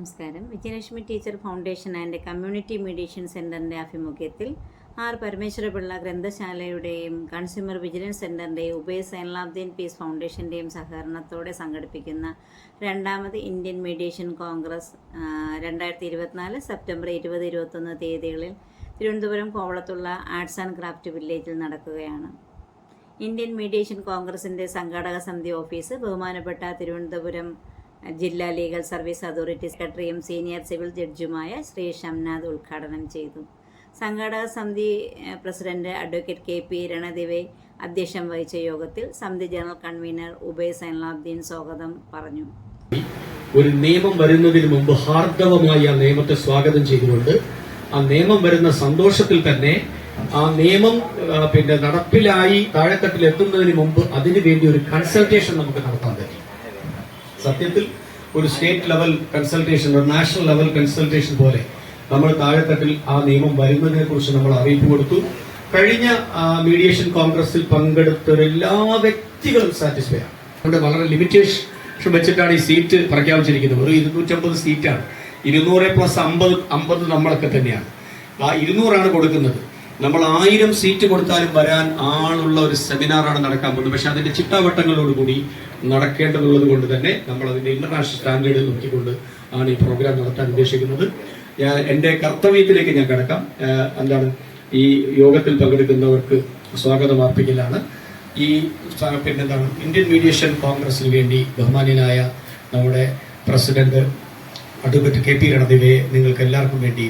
നമസ്കാരം. Vijayalakshmi teacher foundation and community mediation സെൻ്ററിൻ്റെ ആഭിമുഖ്യത്തിൽ ആർ പരമേശ്വരപിള്ള ഗ്രന്ഥശാലയുടെയും കൺസ്യൂമർ വിജിലൻസ് സെൻ്ററിൻ്റെയും ഉബൈ സൈനുലാബ്ദീൻ പീസ് ഫൗണ്ടേഷൻ്റെയും സഹകരണത്തോടെ സംഘടിപ്പിക്കുന്ന രണ്ടാമത് ഇന്ത്യൻ മീഡിയേഷൻ കോൺഗ്രസ് 2024 സെപ്റ്റംബർ 20-21 തീയതികളിൽ തിരുവനന്തപുരം കോവളത്തുള്ള ആർട്സ് ആൻഡ് ക്രാഫ്റ്റ് വില്ലേജിൽ നടക്കുകയാണ്. ഇന്ത്യൻ മീഡിയേഷൻ കോൺഗ്രസിൻ്റെ സംഘാടക സമിതി ഓഫീസ് ബഹുമാനപ്പെട്ട തിരുവനന്തപുരം ജില്ലാ ലീഗൽ സർവീസ് അതോറിറ്റി സെക്രട്ടറിയും സീനിയർ സിവിൽ ജഡ്ജുമായ ശ്രീ ഷംനാഥ് ഉദ്ഘാടനം ചെയ്തു. സംഘാടക സമിതി പ്രസിഡന്റ് അഡ്വക്കേറ്റ് KP രണദിവെ അധ്യക്ഷം വഹിച്ച യോഗത്തിൽ സമിതി ജനറൽ കൺവീനർ ഉബൈ സൈനുലാബ്ദീൻ സ്വാഗതം പറഞ്ഞു. ഒരു നിയമം വരുന്നതിന് മുമ്പ് ഹാർദവമായി ആ നിയമത്തെ സ്വാഗതം ചെയ്തുകൊണ്ട് ആ നിയമം വരുന്ന സന്തോഷത്തിൽ തന്നെ ആ നിയമം നടപ്പിലായി താഴെത്തട്ടിൽ എത്തുന്നതിന് മുമ്പ് അതിനു വേണ്ടി ഒരു കൺസൾട്ടേഷൻ നമുക്ക് നടത്താൻ പറ്റും. സത്യത്തിൽ ഒരു സ്റ്റേറ്റ് ലെവൽ കൺസൾട്ടേഷൻ, ഒരു നാഷണൽ ലെവൽ കൺസൾട്ടേഷൻ പോലെ നമ്മൾ താഴെത്തട്ടിൽ ആ നിയമം വരുന്നതിനെ കുറിച്ച് നമ്മൾ അറിയിപ്പ് കൊടുത്തു. കഴിഞ്ഞ മീഡിയേഷൻ കോൺഗ്രസിൽ പങ്കെടുത്ത എല്ലാ വ്യക്തികളും സാറ്റിസ്ഫൈ ആണ്. നമ്മുടെ വളരെ ലിമിറ്റേഷൻ വെച്ചിട്ടാണ് ഈ സീറ്റ് പ്രഖ്യാപിച്ചിരിക്കുന്നത്. ഒരു 250 സീറ്റാണ്. 200+50 നമ്മളൊക്കെ തന്നെയാണ്. ആ 200 കൊടുക്കുന്നത്. നമ്മൾ 1000 സീറ്റ് കൊടുത്താലും വരാൻ ആളുള്ള ഒരു സെമിനാറാണ് നടക്കാൻ പോകുന്നത്. പക്ഷെ അതിന്റെ ചിട്ടാവട്ടങ്ങളോടുകൂടി നടക്കേണ്ടതുള്ളത് കൊണ്ട് തന്നെ നമ്മൾ അതിന്റെ ഇന്റർനാഷണൽ സ്റ്റാൻഡേർഡ് നോക്കിക്കൊണ്ട് ആണ് ഈ പ്രോഗ്രാം നടത്താൻ ഉദ്ദേശിക്കുന്നത്. എന്റെ കർത്തവ്യത്തിലേക്ക് ഞാൻ കിടക്കാം. ഈ യോഗത്തിൽ പങ്കെടുക്കുന്നവർക്ക് സ്വാഗതം അർപ്പിക്കലാണ്. ഈ ഇന്ത്യൻ മീഡിയേഷൻ കോൺഗ്രസിന് വേണ്ടി ബഹുമാന്യനായ നമ്മുടെ പ്രസിഡന്റ് അഡ്വക്കേറ്റ് KP രണദിവയെ നിങ്ങൾക്ക് എല്ലാവർക്കും വേണ്ടി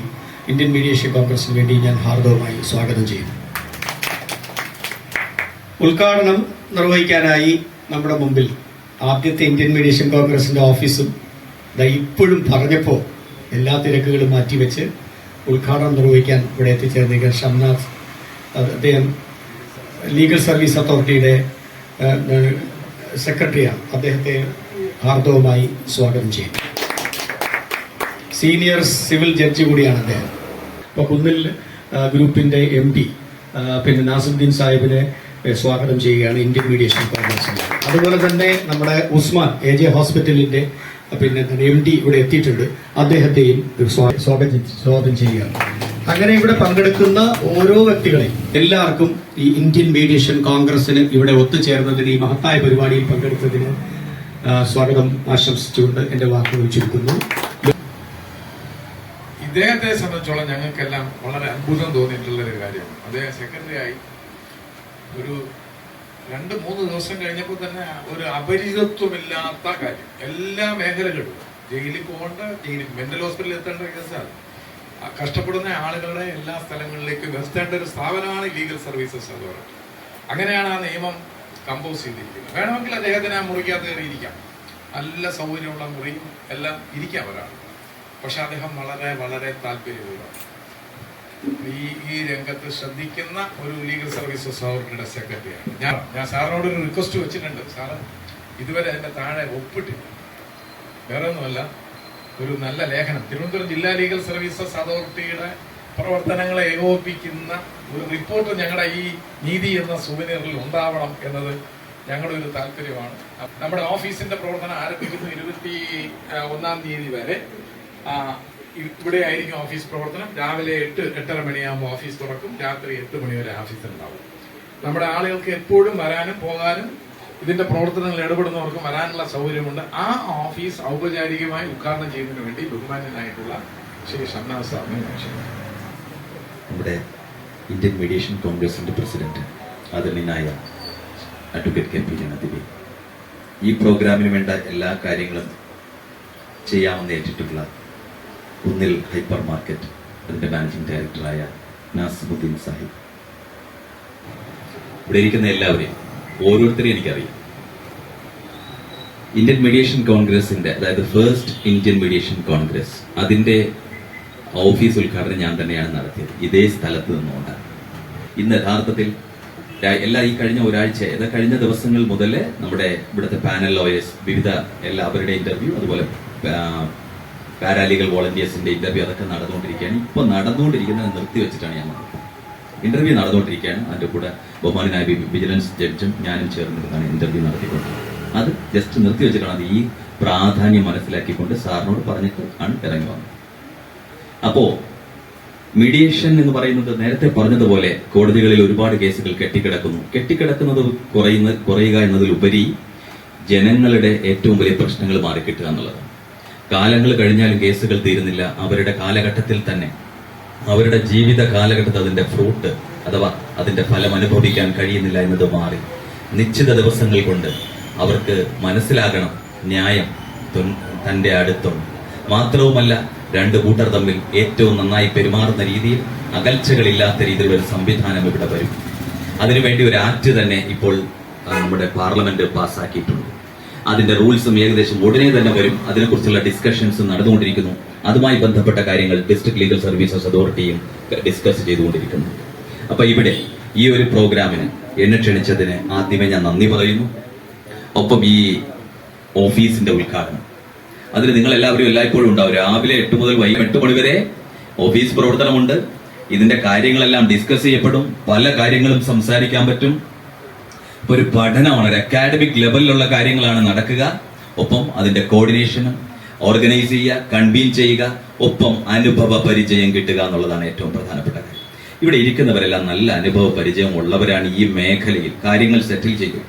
ഇന്ത്യൻ മീഡിയേഷൻ കോൺഗ്രസിന് വേണ്ടി ഞാൻ ഹാർദവമായി സ്വാഗതം ചെയ്യുന്നു. ഉദ്ഘാടനം നിർവഹിക്കാനായി നമ്മുടെ മുമ്പിൽ ആദ്യത്തെ ഇന്ത്യൻ മീഡിയേഷൻ കോൺഗ്രസിന്റെ ഓഫീസും ഇപ്പോഴും പറഞ്ഞപ്പോൾ എല്ലാ തിരക്കുകളും മാറ്റിവെച്ച് ഉദ്ഘാടനം നിർവഹിക്കാൻ ഇവിടെ എത്തിച്ചേർന്ന ഷംനാഥ്, അദ്ദേഹം ലീഗൽ സർവീസ് അതോറിറ്റിയുടെ സെക്രട്ടറിയാണ്. അദ്ദേഹത്തെ ഹാർദവമായി സ്വാഗതം ചെയ്യുന്നു. സീനിയർ സിവിൽ ജഡ്ജി കൂടിയാണ് അദ്ദേഹം. അപ്പൊ കുന്നിൽ ഗ്രൂപ്പിന്റെ MD നാസുദ്ദീൻ സാഹിബിനെ സ്വാഗതം ചെയ്യുകയാണ് ഇന്ത്യൻ മീഡിയേഷൻ കോൺഗ്രസിൽ. അതുപോലെ തന്നെ നമ്മുടെ ഉസ്മാൻ AJ ഹോസ്പിറ്റലിന്റെ MD ഇവിടെ എത്തിയിട്ടുണ്ട്. അദ്ദേഹത്തെയും സ്വാഗതം ചെയ്യുകയാണ്. അങ്ങനെ ഇവിടെ പങ്കെടുക്കുന്ന ഓരോ വ്യക്തികളെയും എല്ലാവർക്കും ഈ ഇന്ത്യൻ മീഡിയേഷൻ കോൺഗ്രസിന് ഇവിടെ ഒത്തുചേർന്നതിന്, ഈ മഹത്തായ പരിപാടിയിൽ പങ്കെടുത്തതിന് സ്വാഗതം ആശംസിച്ചുകൊണ്ട് എന്റെ വാക്കുകൾ ചുരുക്കുന്നു. ഇദ്ദേഹത്തെ സംബന്ധിച്ചോളം ഞങ്ങൾക്കെല്ലാം വളരെ അത്ഭുതം തോന്നിയിട്ടുള്ള ഒരു കാര്യമാണ്. അദ്ദേഹം സെക്രട്ടറിയായി ഒരു 2-3 ദിവസം കഴിഞ്ഞപ്പോൾ തന്നെ ഒരു അപരിചിതത്വമില്ലാത്ത കാര്യം എല്ലാ മേഖലകളിലും ജയിലിൽ പോകേണ്ട, മെന്റൽ ഹോസ്പിറ്റലിൽ എത്തേണ്ട കേസാണ്. കഷ്ടപ്പെടുന്ന ആളുകളുടെ എല്ലാ സ്ഥലങ്ങളിലേക്കും എത്തേണ്ട ഒരു സ്ഥാപനമാണ് ലീഗൽ സർവീസസ് അതോറിറ്റി. അങ്ങനെയാണ് ആ നിയമം കമ്പോസ് ചെയ്തിരിക്കുന്നത്. വേണമെങ്കിൽ അദ്ദേഹത്തിന് ആ മുറിക്കകത്ത് കയറിയിരിക്കാം, നല്ല സൗകര്യമുള്ള മുറിയും എല്ലാം ഇരിക്കാം ഒരാൾ. പക്ഷെ അദ്ദേഹം വളരെ വളരെ താല്പര്യപൂർവ്വം ഈ രംഗത്ത് ശ്രദ്ധിക്കുന്ന ഒരു ലീഗൽ സർവീസസ് അതോറിറ്റിയുടെ സെക്രട്ടറിയാണ്. ഞാൻ സാറിനോട് ഒരു റിക്വസ്റ്റ് വെച്ചിട്ടുണ്ട്. സാറ് ഇതുവരെ അതിന്റെ താഴെ ഒപ്പിട്ടില്ല. വേറെ ഒന്നുമല്ല, ഒരു നല്ല ലേഖനം തിരുവനന്തപുരം ജില്ലാ ലീഗൽ സർവീസസ് അതോറിറ്റിയുടെ പ്രവർത്തനങ്ങളെ ഏകോപിപ്പിക്കുന്ന ഒരു റിപ്പോർട്ട് ഞങ്ങളുടെ ഈ നീതി എന്ന സുവനീറിൽ ഉണ്ടാവണം എന്നത് ഞങ്ങളുടെ ഒരു താല്പര്യമാണ്. നമ്മുടെ ഓഫീസിന്റെ പ്രവർത്തനം ആരംഭിക്കുന്നത് 21-ാം തീയതി വരെ ഇവിടെ ആയിരിക്കും ഓഫീസ് പ്രവർത്തനം. രാവിലെ 8-8:30 മണിയാകുമ്പോൾ ഓഫീസ് തുറക്കും. രാത്രി 8 മണി വരെ ഓഫീസിലുണ്ടാവും. നമ്മുടെ ആളുകൾക്ക് എപ്പോഴും വരാനും പോകാനും ഇതിന്റെ പ്രവർത്തനങ്ങൾ ഇടപെടുന്നവർക്കും വരാനുള്ള സൗകര്യമുണ്ട്. ആ ഓഫീസ് ഔപചാരികമായി ഉദ്ഘാടനം ചെയ്യുന്നതിന് വേണ്ടി ബഹുമാന്യനായിട്ടുള്ള ശ്രീ ഷംനാഥ് സാറിനെ നമ്മുടെ ഇന്ത്യൻ മീഡിയേഷൻ കോൺഗ്രസിന്റെ പ്രസിഡന്റ് ആദരണീയനായ അഡ്വക്കേറ്റ് KP രണദിവെ ഈ പ്രോഗ്രാമിന് വേണ്ട എല്ലാ കാര്യങ്ങളും ചെയ്യാമെന്ന് ഏറ്റിട്ടുള്ള കുന്നിൽ ഹൈപ്പർ മാർക്കറ്റ് അതിന്റെ മാനേജിംഗ് ഡയറക്ടറായ നാസുദ്ദീൻ സാഹിബ്, ഇവിടെ ഇരിക്കുന്ന എല്ലാവരെയും ഓരോരുത്തരെയും എനിക്കറിയാം. ഇന്ത്യൻ മീഡിയേഷൻ കോൺഗ്രസിന്റെ, അതായത് ഫസ്റ്റ് ഇന്ത്യൻ മീഡിയേഷൻ കോൺഗ്രസ്, അതിന്റെ ഓഫീസ് ഉദ്ഘാടനം ഞാൻ തന്നെയാണ് നടത്തിയത്. ഇതേ സ്ഥലത്ത് നിന്നുകൊണ്ടാണ്. ഇന്ന് യഥാർത്ഥത്തിൽ ഈ കഴിഞ്ഞ ദിവസങ്ങൾ മുതൽ നമ്മുടെ ഇവിടുത്തെ പാനൽ ലോയേഴ്സ്, വിവിധ എല്ലാവരുടെ ഇന്റർവ്യൂ, അതുപോലെ പാരാലീഗൽ വോളണ്ടിയേഴ്സിന്റെ ഇന്റർവ്യൂ അതൊക്കെ നടന്നുകൊണ്ടിരിക്കുകയാണ്. ഇപ്പൊ നടന്നുകൊണ്ടിരിക്കുന്നത് നിർത്തിവെച്ചിട്ടാണ് ഞാൻ ഇന്റർവ്യൂ നടന്നുകൊണ്ടിരിക്കുകയാണ്. അതിന്റെ കൂടെ ബഹുമാനായ വിജിലൻസ് ജഡ്ജും ഞാനും ചേർന്നിട്ടാണ് ഇന്റർവ്യൂ നടത്തിക്കൊണ്ടിരിക്കുന്നത്. അത് ജസ്റ്റ് നിർത്തിവെച്ചിട്ടാണ്. അത് ഈ പ്രാധാന്യം മനസ്സിലാക്കിക്കൊണ്ട് സാറിനോട് പറഞ്ഞിട്ട് ആണ് ഇറങ്ങി വന്നത്. അപ്പോ മീഡിയേഷൻ എന്ന് പറയുന്നത് നേരത്തെ പറഞ്ഞതുപോലെ കോടതികളിൽ ഒരുപാട് കേസുകൾ കെട്ടിക്കിടക്കുന്നത് കുറയുക എന്നതിലുപരി ജനങ്ങളുടെ ഏറ്റവും വലിയ പ്രശ്നങ്ങൾ മാറിക്കിട്ടുക എന്നുള്ളതാണ്. കാലങ്ങൾ കഴിഞ്ഞാലും കേസുകൾ തീരുന്നില്ല. അവരുടെ കാലഘട്ടത്തിൽ തന്നെ, അവരുടെ ജീവിത കാലഘട്ടത്തിൽ അതിന്റെ ഫ്രൂട്ട് അഥവാ അതിന്റെ ഫലം അനുഭവിക്കാൻ കഴിയുന്നില്ല എന്നത് മാറി നിശ്ചിത ദിവസങ്ങൾ കൊണ്ട് അവർക്ക് മനസ്സിലാകണം ന്യായം തന്റെ അടുത്തുണ്ട്. മാത്രവുമല്ല, രണ്ടു കൂട്ടർ തമ്മിൽ ഏറ്റവും നന്നായി പെരുമാറുന്ന രീതിയിൽ, അകൽച്ചകളില്ലാത്ത രീതിയിലുള്ള ഒരു സംവിധാനം ഇവിടെ വരും. അതിനുവേണ്ടി ഒരു ആക്ട് തന്നെ ഇപ്പോൾ നമ്മുടെ പാർലമെന്റ് പാസ്സാക്കിയിട്ടുണ്ട്. അതിന്റെ റൂൾസും ഏകദേശം ഉടനെ തന്നെ വരും. അതിനെക്കുറിച്ചുള്ള ഡിസ്കഷൻസ് നടന്നുകൊണ്ടിരിക്കുന്നു. അതുമായി ബന്ധപ്പെട്ട കാര്യങ്ങൾ ഡിസ്ട്രിക്ട് ലീഗൽ സർവീസസ് അതോറിറ്റിയും ഡിസ്കസ് ചെയ്തുകൊണ്ടിരിക്കുന്നു. അപ്പൊ ഇവിടെ ഈ ഒരു പ്രോഗ്രാമിന് എന്നെ ക്ഷണിച്ചതിന് ആദ്യമേ ഞാൻ നന്ദി പറയുന്നു. ഒപ്പം ഈ ഓഫീസിന്റെ ഉദ്ഘാടനം, അതിന് നിങ്ങൾ എല്ലാവരും എല്ലായ്പ്പോഴും ഉണ്ടാവും. രാവിലെ 8 മുതൽ വൈകിട്ട് 8 മണി വരെ ഓഫീസ് പ്രവർത്തനമുണ്ട്. ഇതിന്റെ കാര്യങ്ങളെല്ലാം ഡിസ്കസ് ചെയ്യപ്പെടും. പല കാര്യങ്ങളും സംസാരിക്കാൻ പറ്റും. ഒരു പഠനമാണ്, ഒരു അക്കാഡമിക് ലെവലിലുള്ള കാര്യങ്ങളാണ് നടക്കുക. ഒപ്പം അതിന്റെ കോർഡിനേഷനും ഓർഗനൈസ് ചെയ്യുക, കൺവീൻ ചെയ്യുക, ഒപ്പം അനുഭവ പരിചയം കിട്ടുക എന്നുള്ളതാണ് ഏറ്റവും പ്രധാനപ്പെട്ട കാര്യം. ഇവിടെ ഇരിക്കുന്നവരെല്ലാം നല്ല അനുഭവ പരിചയം ഉള്ളവരാണ്. ഈ മേഖലയിൽ കാര്യങ്ങൾ സെറ്റിൽ ചെയ്യും.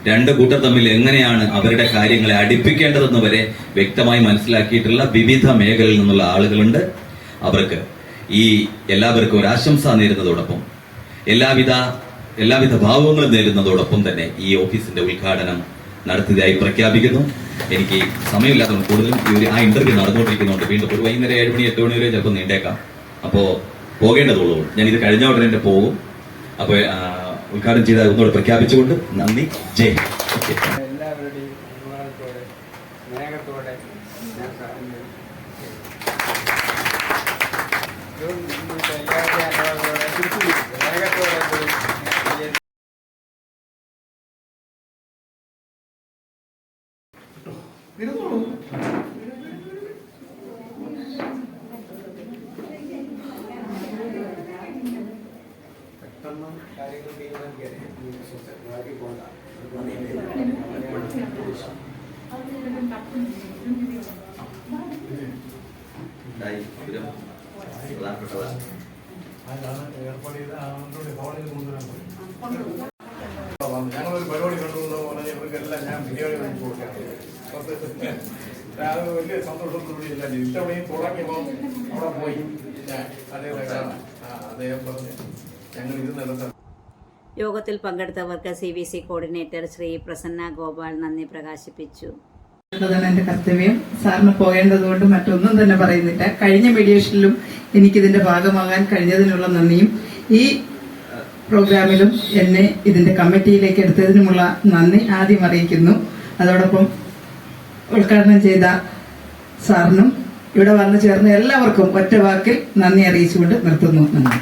രണ്ടു കൂട്ടർ തമ്മിൽ എങ്ങനെയാണ് അവരുടെ കാര്യങ്ങളെ അടുപ്പിക്കേണ്ടതെന്ന് വരെ വ്യക്തമായി മനസ്സിലാക്കിയിട്ടുള്ള വിവിധ മേഖലയിൽ നിന്നുള്ള ആളുകളുണ്ട്. അവർക്ക് എല്ലാവർക്കും ഒരു ആശംസ നേരുന്നതോടൊപ്പം എല്ലാവിധ ഭാവങ്ങളും നേരുന്നതോടൊപ്പം തന്നെ ഈ ഓഫീസിന്റെ ഉദ്ഘാടനം നടത്തിയതായി പ്രഖ്യാപിക്കുന്നു. എനിക്ക് സമയമില്ലാത്തതുകൊണ്ട് കൂടുതലും ആ ഇന്റർവ്യൂ നടന്നുകൊണ്ടിരിക്കുന്നുണ്ട്. വീണ്ടും ഒരു വൈകുന്നേരം 7 മണി 8 മണി വരെ ചിലപ്പോൾ നീണ്ടേക്കാം. അപ്പോ പോകേണ്ടതുള്ളൂ. ഞാൻ ഇത് കഴിഞ്ഞ ഉടനെ തന്നെ പോകും. അപ്പൊ ഉദ്ഘാടനം ചെയ്ത ഒന്നുകൂടെ പ്രഖ്യാപിച്ചുകൊണ്ട് നന്ദി. ജയ്. എല്ലാവരുടെയും ബഹുമാനത്തോടെ സ്നേഹത്തോടെ ഞാൻ കാര്യങ്ങൾ തീരുമാനിക്കാൻ ഞങ്ങളൊരു പരിപാടി കണ്ടുകൊണ്ടോ പറഞ്ഞ ഇവർക്കെല്ലാം ഞാൻ ബിരിയാണി കഴിച്ചു കൊടുക്കാം. വലിയ സന്തോഷത്തോടുകൂടി എല്ലാം ഇത്തവണയും തുടങ്ങിയപ്പോൾ അവിടെ പോയി അതേപോലെ അദ്ദേഹം പറഞ്ഞു ഞങ്ങൾ ഇത് നടത്താം. യോഗത്തിൽ പങ്കെടുത്തവർക്ക് CVC കോർഡിനേറ്റർ ശ്രീ പ്രസന്ന ഗോപാൽ നന്ദി പ്രകാശിപ്പിച്ചു. അതാണ് എന്റെ കർത്തവ്യം. സാറിന് പോകേണ്ടതുകൊണ്ട് മറ്റൊന്നും തന്നെ പറയുന്നില്ല. കഴിഞ്ഞ മീഡിയേഷനിലും എനിക്കിതിന്റെ ഭാഗമാകാൻ കഴിഞ്ഞതിനുള്ള നന്ദിയും ഈ പ്രോഗ്രാമിലും എന്നെ ഇതിന്റെ കമ്മിറ്റിയിലേക്ക് എടുത്തതിനുമുള്ള നന്ദി ആദ്യം അറിയിക്കുന്നു. അതോടൊപ്പം ഉദ്ഘാടനം ചെയ്ത സാറിനും ഇവിടെ വന്നു ചേർന്ന എല്ലാവർക്കും ഒറ്റ വാക്കിൽ നന്ദി അറിയിച്ചുകൊണ്ട് നിർത്തുന്നു. നന്ദി.